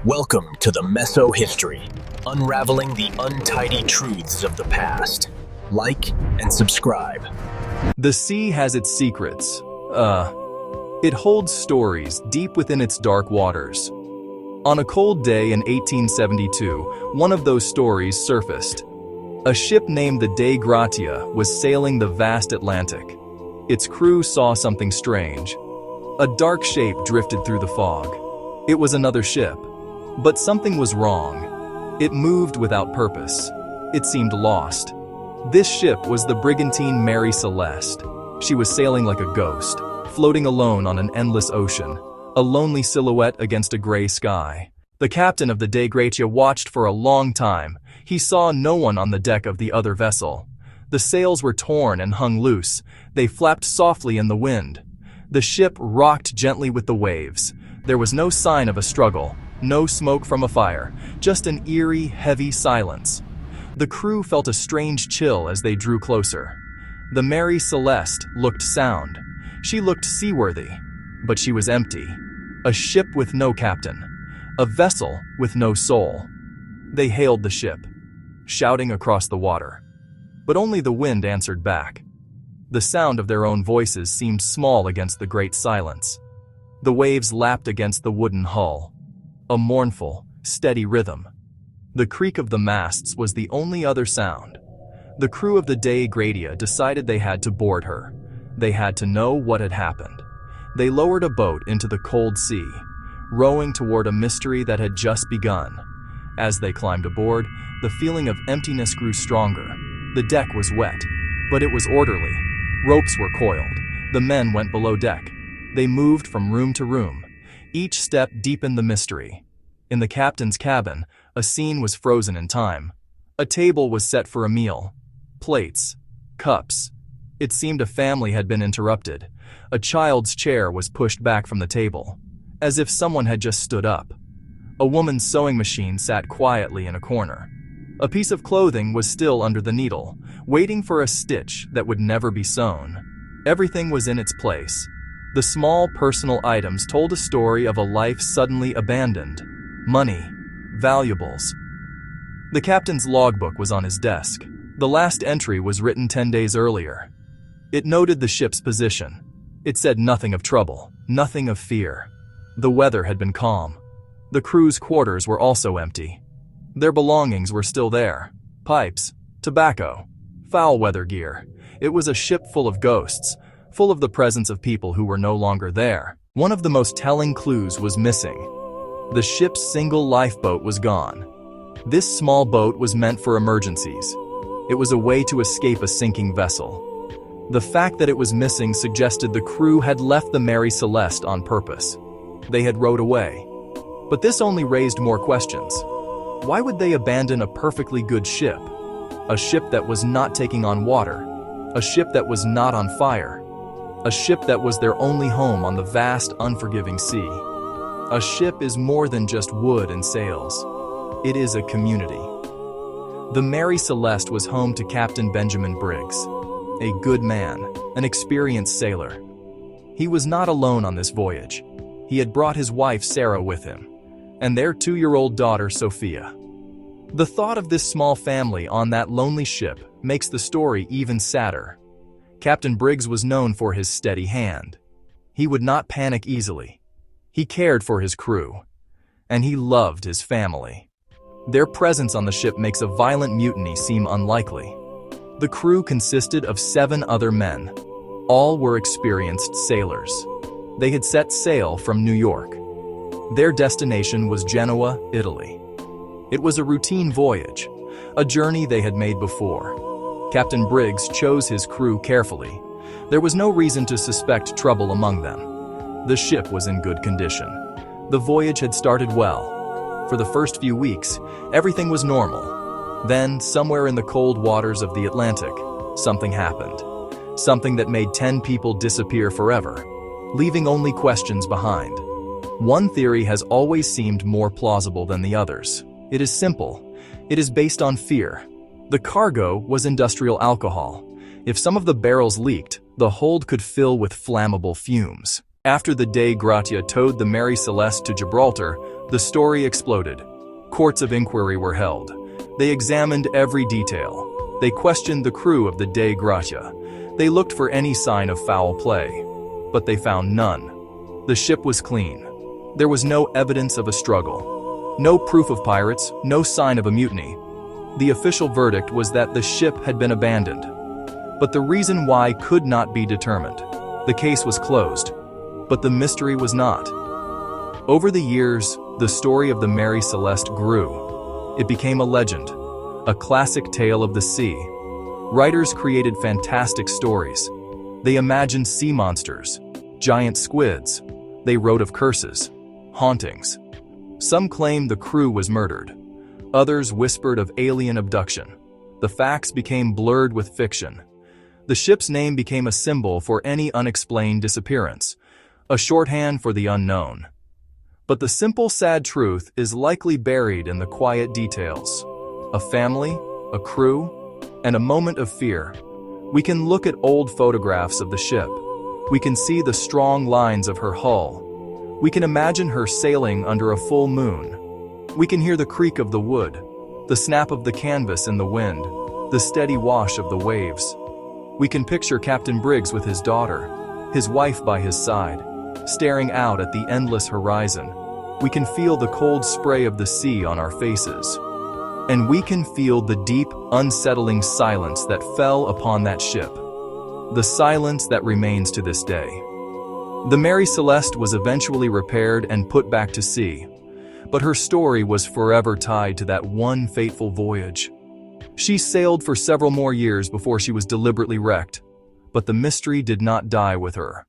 Welcome to the Meso History, unraveling the untidy truths of the past. Like and subscribe. The sea has its secrets. It holds stories deep within its dark waters. On a cold day in 1872, one of those stories surfaced. A ship named the Dei Gratia was sailing the vast Atlantic. Its crew saw something strange. A dark shape drifted through the fog. It was another ship. But something was wrong. It moved without purpose. It seemed lost. This ship was the brigantine Mary Celeste. She was sailing like a ghost, floating alone on an endless ocean, a lonely silhouette against a gray sky. The captain of the Dei Gratia watched for a long time. He saw no one on the deck of the other vessel. The sails were torn and hung loose. They flapped softly in the wind. The ship rocked gently with the waves. There was no sign of a struggle. No smoke from a fire, just an eerie, heavy silence. The crew felt a strange chill as they drew closer. The Mary Celeste looked sound. She looked seaworthy, but she was empty. A ship with no captain. A vessel with no soul. They hailed the ship, shouting across the water. But only the wind answered back. The sound of their own voices seemed small against the great silence. The waves lapped against the wooden hull. A mournful, steady rhythm. The creak of the masts was the only other sound. The crew of the Dei Gratia decided they had to board her. They had to know what had happened. They lowered a boat into the cold sea, rowing toward a mystery that had just begun. As they climbed aboard, the feeling of emptiness grew stronger. The deck was wet, but it was orderly. Ropes were coiled. The men went below deck. They moved from room to room. Each step deepened the mystery. In the captain's cabin, a scene was frozen in time. A table was set for a meal. Plates, cups. It seemed a family had been interrupted. A child's chair was pushed back from the table, as if someone had just stood up. A woman's sewing machine sat quietly in a corner. A piece of clothing was still under the needle, waiting for a stitch that would never be sewn. Everything was in its place. The small personal items told a story of a life suddenly abandoned. Money, valuables. The captain's logbook was on his desk. The last entry was written 10 days earlier. It noted the ship's position. It said nothing of trouble, nothing of fear. The weather had been calm. The crew's quarters were also empty. Their belongings were still there. Pipes, tobacco, foul weather gear. It was a ship full of ghosts, full of the presence of people who were no longer there. One of the most telling clues was missing. The ship's single lifeboat was gone. This small boat was meant for emergencies. It was a way to escape a sinking vessel. The fact that it was missing suggested the crew had left the Mary Celeste on purpose. They had rowed away. But this only raised more questions. Why would they abandon a perfectly good ship? A ship that was not taking on water. A ship that was not on fire. A ship that was their only home on the vast, unforgiving sea. A ship is more than just wood and sails. It is a community. The Mary Celeste was home to Captain Benjamin Briggs, a good man, an experienced sailor. He was not alone on this voyage. He had brought his wife Sarah with him, and their 2-year-old daughter Sophia. The thought of this small family on that lonely ship makes the story even sadder. Captain Briggs was known for his steady hand. He would not panic easily. He cared for his crew, and he loved his family. Their presence on the ship makes a violent mutiny seem unlikely. The crew consisted of 7 other men. All were experienced sailors. They had set sail from New York. Their destination was Genoa, Italy. It was a routine voyage, a journey they had made before. Captain Briggs chose his crew carefully. There was no reason to suspect trouble among them. The ship was in good condition. The voyage had started well. For the first few weeks, everything was normal. Then, somewhere in the cold waters of the Atlantic, something happened. Something that made 10 people disappear forever, leaving only questions behind. One theory has always seemed more plausible than the others. It is simple. It is based on fear. The cargo was industrial alcohol. If some of the barrels leaked, the hold could fill with flammable fumes. After the Dei Gratia towed the Mary Celeste to Gibraltar, The story exploded. Courts of inquiry were held. They examined every detail. They questioned the crew of the Dei Gratia. They looked for any sign of foul play, but they found none. The ship was clean. There was no evidence of a struggle. No proof of pirates, no sign of a mutiny. The official verdict was that the ship had been abandoned. But the reason why could not be determined. The case was closed, but the mystery was not. Over the years, the story of the Mary Celeste grew. It became a legend, a classic tale of the sea. Writers created fantastic stories. They imagined sea monsters, giant squids. They wrote of curses, hauntings. Some claimed the crew was murdered. Others whispered of alien abduction. The facts became blurred with fiction. The ship's name became a symbol for any unexplained disappearance, a shorthand for the unknown. But the simple, sad truth is likely buried in the quiet details. A family, a crew, and a moment of fear. We can look at old photographs of the ship. We can see the strong lines of her hull. We can imagine her sailing under a full moon. We can hear the creak of the wood, the snap of the canvas in the wind, the steady wash of the waves. We can picture Captain Briggs with his daughter, his wife by his side, staring out at the endless horizon. We can feel the cold spray of the sea on our faces. And we can feel the deep, unsettling silence that fell upon that ship. The silence that remains to this day. The Mary Celeste was eventually repaired and put back to sea, but her story was forever tied to that one fateful voyage. She sailed for several more years before she was deliberately wrecked, but the mystery did not die with her.